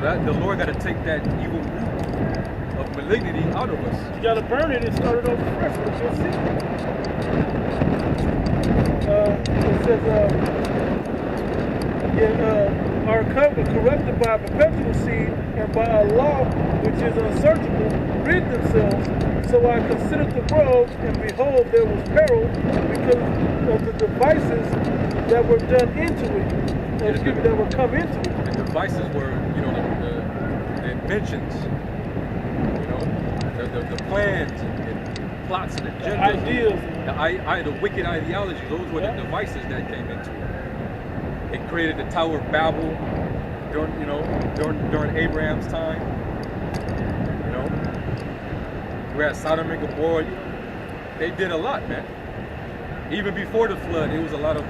that the Lord got to take that evil root of malignity out of us. You got to burn it and start it over fresh with your seed. It says, are corrupted by a perpetual seed and by a law which is unsearchable, rid themselves. So I considered the world, and behold, there was peril because of the devices that were done into it, that were come into it. The devices were, the inventions, the plans and plots and agendas, ideas, the wicked ideologies. Those were the devices that came into it. It created the Tower of Babel during Abraham's time. We're at Sodom and Gomorrah. They did a lot, man. Even before the flood, there was a lot of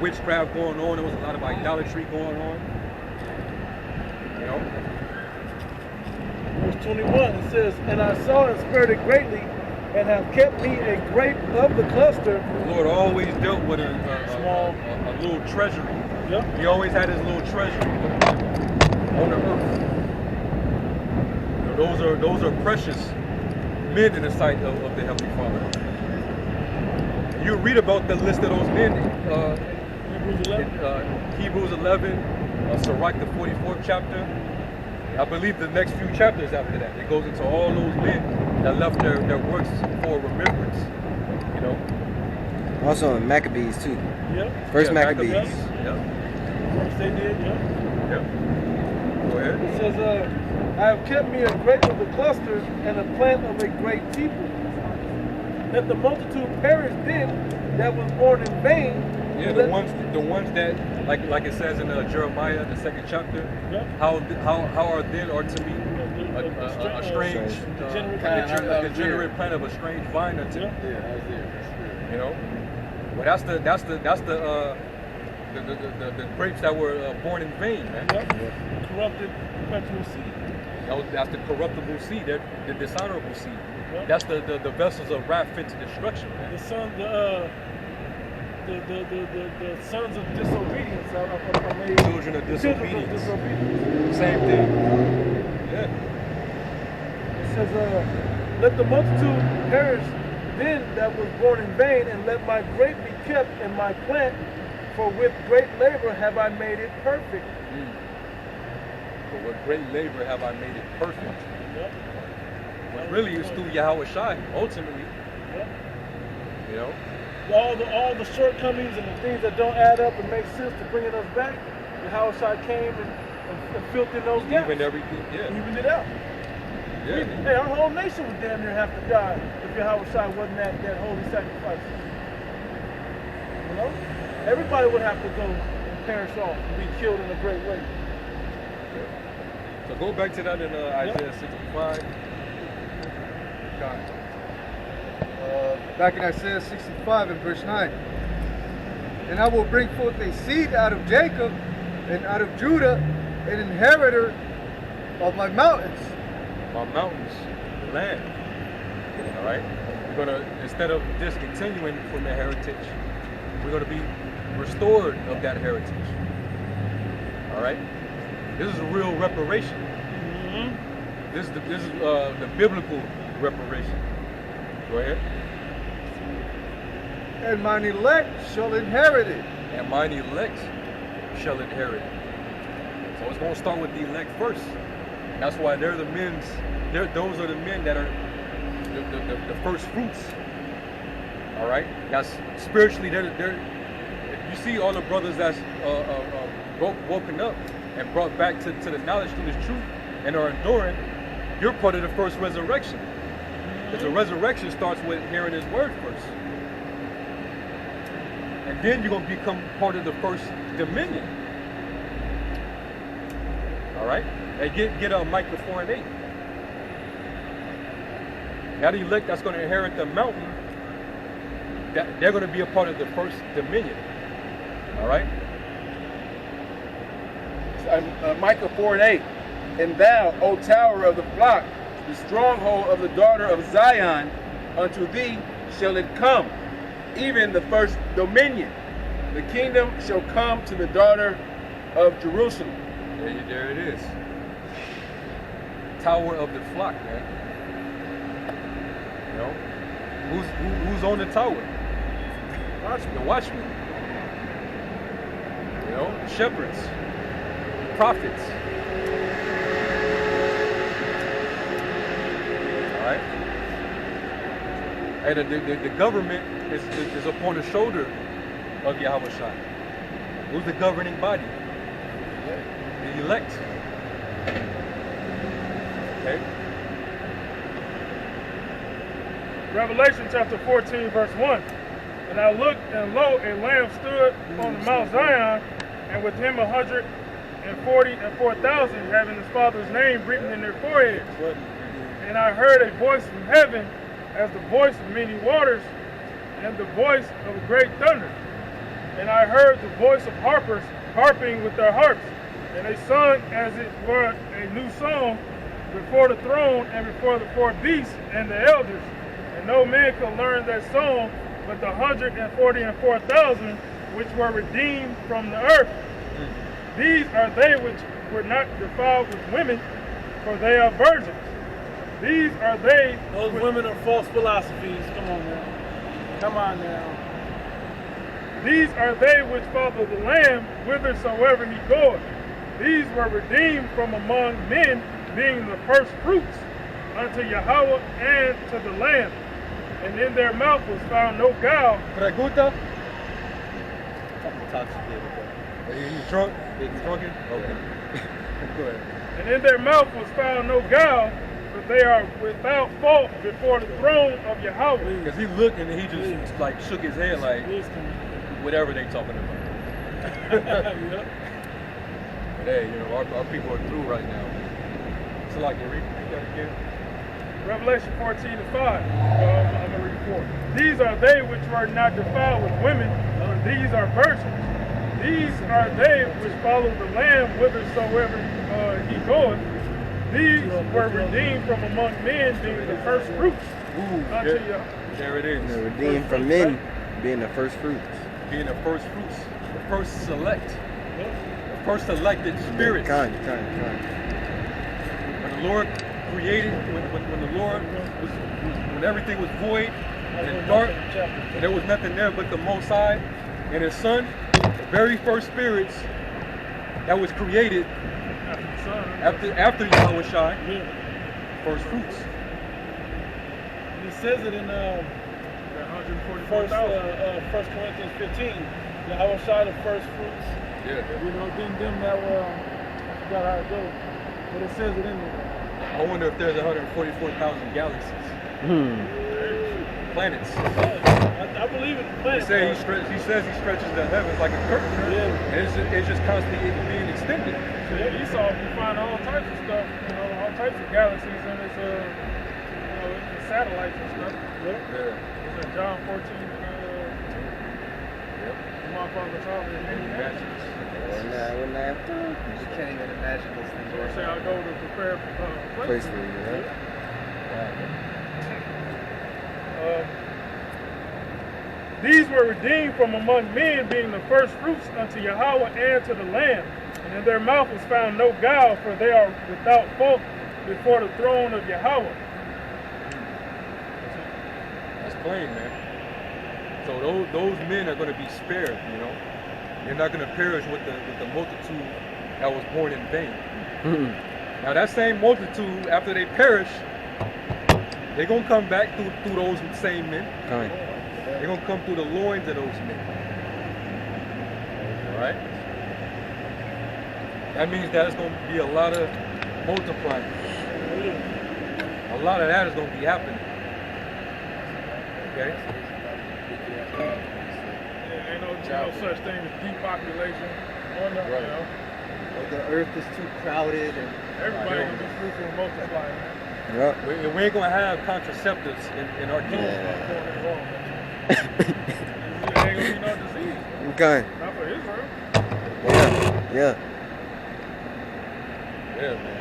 witchcraft going on. There was a lot of idolatry going on. Verse 21, it says, and I saw and spared it greatly, and have kept me a grape of the cluster. The Lord always dealt with a little treasury. Yep. He always had his little treasury on the earth. Those are precious men in the sight of the Heavenly Father. You read about the list of those men Hebrews 11, Sirach the 44th chapter. I believe the next few chapters after that, it goes into all those men that left their works for remembrance. Also in Maccabees too. Yep. First Maccabees. Yeah. First they did, yeah. Yep. Go ahead. It says, I have kept me a grape of the cluster and a plant of a great people. Let the multitude perish then that was born in vain. Yeah, the ones that, like it says in Jeremiah, the 2nd chapter, how are then or to me a strange, degenerate plant of a strange vine unto me. Well, that's the grapes that were born in vain, man. Corrupted perpetual seed. That's the corruptible seed, the dishonorable seed. That's the vessels of wrath fit to destruction, man. The sons of disobedience are made children of disobedience. Same thing. Yeah. It says, let the multitude perish then that was born in vain, and let my grape be kept and my plant, for with great labor have I made it perfect. For with great labor have I made it perfect. But really it's through Yahweh Shai, ultimately. All the shortcomings and the things that don't add up and make sense to bringing us back, Yahweh Shai came and filled in those gaps. Evened everything, Evened it out. Yeah. Hey, our whole nation would damn near have to die if Yahweh Shai wasn't that holy sacrifice. Everybody would have to go and perish off and be killed in a great way. So go back to that in Isaiah 65. Back in Isaiah 65 and verse 9. And I will bring forth a seed out of Jacob and out of Judah, an inheritor of my mountains. My mountains, the land. All right? We're going to, instead of discontinuing from the heritage, we're going to be restored of that heritage. All right? This is a real reparation. This is the biblical reparation. Go ahead. And mine elect shall inherit it. And mine elect shall inherit it. So it's going to start with the elect first. That's why they're the men's. Those are the men that are the first fruits. All right. That's spiritually. They're. You see all the brothers that's woken up and brought back to the knowledge through this truth and are enduring. You're part of the first resurrection. Because the resurrection starts with hearing His word first. And then you're going to become part of the first dominion. All right? And get Micah 4 and 8. That elect that's going to inherit the mountain, they're going to be a part of the first dominion. All right? Micah 4 and 8. And thou, O tower of the flock, the stronghold of the daughter of Zion, unto thee shall it come, even the first dominion. The kingdom shall come to the daughter of Jerusalem. There it is. tower of the flock, man. You know, who's on the tower? The watchmen. You know, shepherds, prophets. All right. And the government is upon the shoulder of Yahweh Shai. Who's the governing body? The elect. Okay. Revelation chapter 14, verse 1. And I looked, and lo, a lamb stood on the Mount Zion, and with him 144,000, having his Father's name written in their foreheads. And I heard a voice from heaven, as the voice of many waters, and the voice of a great thunder. And I heard the voice of harpers harping with their harps, and they sung as it were a new song before the throne and before the four beasts and the elders. And no man could learn that song but the 144,000 which were redeemed from the earth. These are they which were not defiled with women, for they are virgins. These are they. Those women are false philosophies. Come on now. Come on now. These are they which follow the Lamb whithersoever he goeth. These were redeemed from among men, being the first fruits unto Yahweh and to the Lamb. And in their mouth was found no guile. Pregunta? Are you drunk? You drunken? Okay. Go ahead. And in their mouth was found no guile, but they are without fault before the throne of Yahweh. Because he looked and he just like shook his head like whatever they talking about. Yep. But hey, you know, our people are through right now. So like, read that again. Revelation 14 and 5. I'm going to read 4. These are they which were not defiled with women, for these are virgins. These are they which follow the Lamb whithersoever he goeth. These were redeemed from among men, being the first fruits. Unto Yahweh. There it is. They're redeemed from men, being the first fruits. Being the first fruits, the first select, the first elected spirits. Kind. When the Lord created, when the Lord was, when everything was void and dark, and there was nothing there but the Most High and His Son, the very first spirits that was created after Yahweh Shai, first fruits. And it says it in 1 Corinthians 15. Yahweh Shai the first fruits. Yeah. You know, them that were, I forgot how it goes, but it says it in there. I wonder if there's 144,000 galaxies, planets. I believe in the planet. He says he stretches the heavens like a curtain, Yeah. and it's just constantly being extended. Yeah, Esau can find all types of stuff, you know, all types of galaxies in his, you know, his satellites and stuff. Yep. Yeah. It's in John 14, 2. Yep. Motherfuckers all in many mansions. Wouldn't that You can't even imagine those things. So I say I'll go to prepare place for you, right? These were redeemed from among men, being the first fruits unto Yahweh and to the Lamb. And in their mouth was found no guile, for they are without fault before the throne of Yahweh. That's plain, man. So those men are going to be spared, you know. They're not going to perish with the multitude that was born in vain. Now that same multitude, after they perish, they're going to come back through those same men. Kind. They're going to come through the loins of those men. All right? That means that it's going to be a lot of multiplying. A lot of that is going to be happening. Okay? Ain't no such thing as depopulation or nothing, Right. you know. The earth is too crowded and Everybody gonna be fruitful and multiply, man. Yep. We ain't going to have contraceptives in our kingdom. It ain't gonna be no disease. Kind. Not for Israel. Yeah. Yeah, man.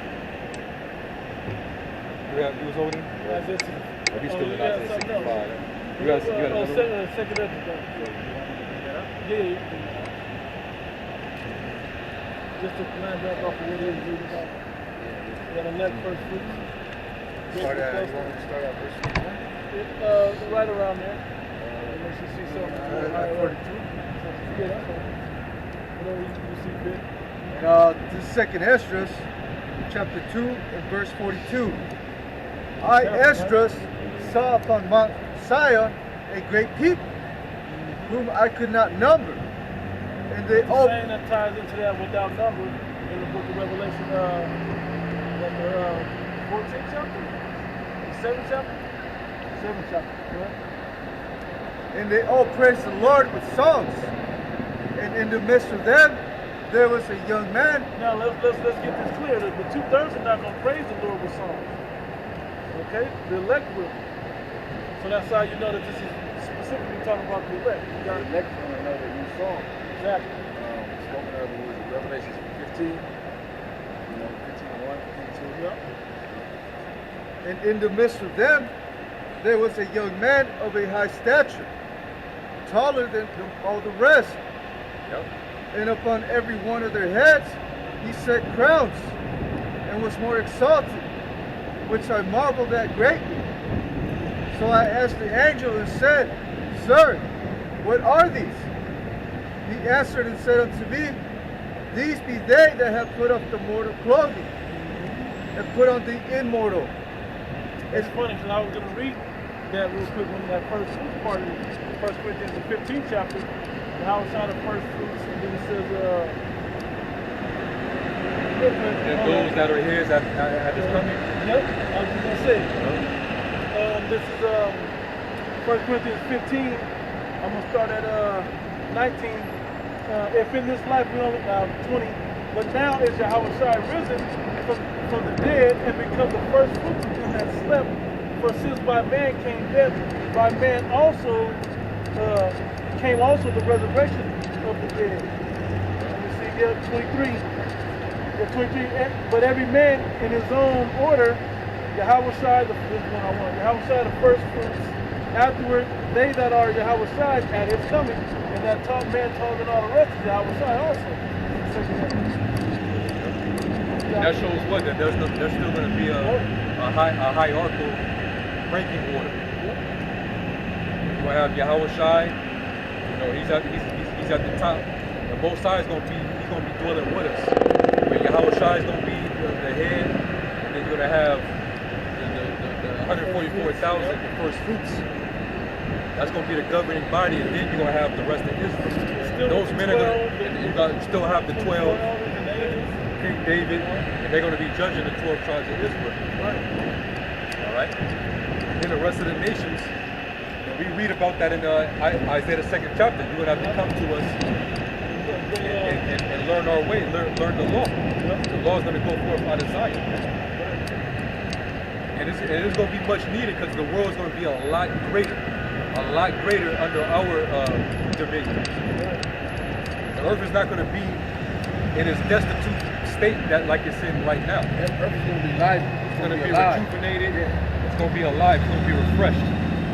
You was over there? That's it. Or you still in yeah, Isaiah something else. 65? You got another one? Second episode. Yeah. Just to land back off of what he was reading about. Yeah, the elect first fruits. Start at, you want me to start at verse 41? Right around there. Unless you see something. At 42? Yeah, that's fine. Whatever you see fit. And this is 2nd Esdras, chapter 2 and verse 42. I, Esdras, saw upon Mount Sion a great people, whom I could not number. And they all... Saying that ties into that without number in the book of Revelation, the 14th chapter? The 7th chapter? 7th chapter, right? And they all praised the Lord with songs. And in the midst of them, there was a young man. Now let's get this clear. The 2/3 are not going to praise the Lord with songs. Okay? The elect will. So that's how you know that this is specifically talking about the elect. You got The elect from another new song. exactly. Spoken of in Revelation 15, 15:1, 15:2. Yeah. And in the midst of them, there was a young man of a high stature, taller than all the rest. Yep. And upon every one of their heads he set crowns, and was more exalted, which I marveled at greatly. So I asked the angel and said, Sir, what are these? He answered and said unto me, These be they that have put off the mortal clothing, and put on the immortal. It's funny because I was going to read that real quick when that first part of 1 Corinthians, the 15th chapter, and how it's not the first fruits, and then it says, And those that are his at his coming. Yep, I was just going to say. This is 1 Corinthians 15. I'm going to start at 19. If in this life we only 20, but now is Yahweh Shai risen from the dead and become the first fruits of them that slept. For since by man came death, by man also came also the resurrection of the dead. Let me see here, 23. Yeah, 23. But every man in his own order, Yahweh Shai, this is one I want. Yahweh Shai, the first fruits. Afterward, they that are Yahweh Shai at his coming, and that top man taller than all the rest is Yahweh Shai also. That shows what? That there's still going to be a hierarchical ranking order. You're going to have Yahweh Shai, he's at the top. And both sides he's going to be dwelling with us. But Yahweh Shai is going to be the head, and then you're going to have the 144,000, the first fruits. That's going to be the governing body, and then you're going to have the rest of Israel. Those men are going to still have the 12, King David, and they're going to be judging the 12 tribes of Israel. All right? And then the rest of the nations, we read about that in Isaiah the 2nd chapter. You're going to have to come to us and learn our way, learn the law. The law is going to go forth out of Zion. And it's going to be much needed because the world is going to be a lot greater under our dominion. The earth is not going to be in its destitute state that like it's in right now. That earth is going to be live. It's going to be rejuvenated. It's going to be alive. It's going to be refreshed.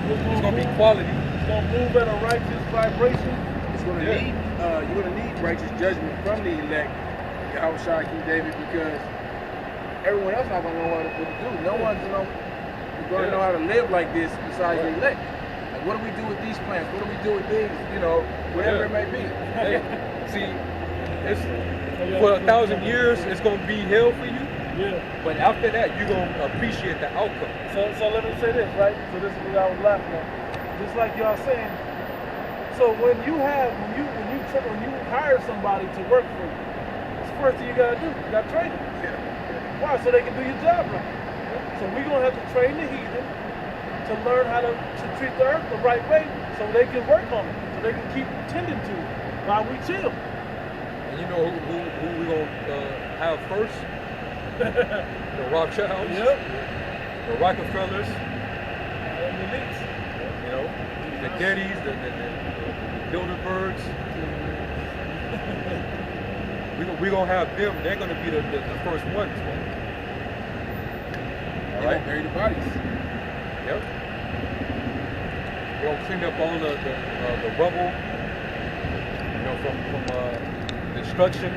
It's going to be quality. It's going to move at a righteous vibration. It's going to need, you're going to need righteous judgment from the elect, Yahweh Shai, King David, because everyone else not going to know what to do. No one's going to know how to live like this besides the elect. Like, what do we do with these plants? What do we do with these? Whatever it may be. Hey, see, it's for 1,000 years, it's going to be hell for you. Yeah. But after that, you're going to appreciate the outcome. So let me say this, right? So this is what I was laughing at. Just like y'all saying. So when you hire somebody to work for you, it's the first thing you gotta do. You gotta train them. Why? So they can do your job right. So we're gonna have to train the heathen to learn how to treat the earth the right way, so they can work on it, so they can keep tending to it while we chill. And you know who we're gonna have first? The Rothschilds. Yep. The Rockefellers. And the elites. The Gettys, the Bilderbergs. We're going to have them. They're going to be the first ones. All right? Bury the bodies. Yep. We're going to clean up all the rubble, from destruction.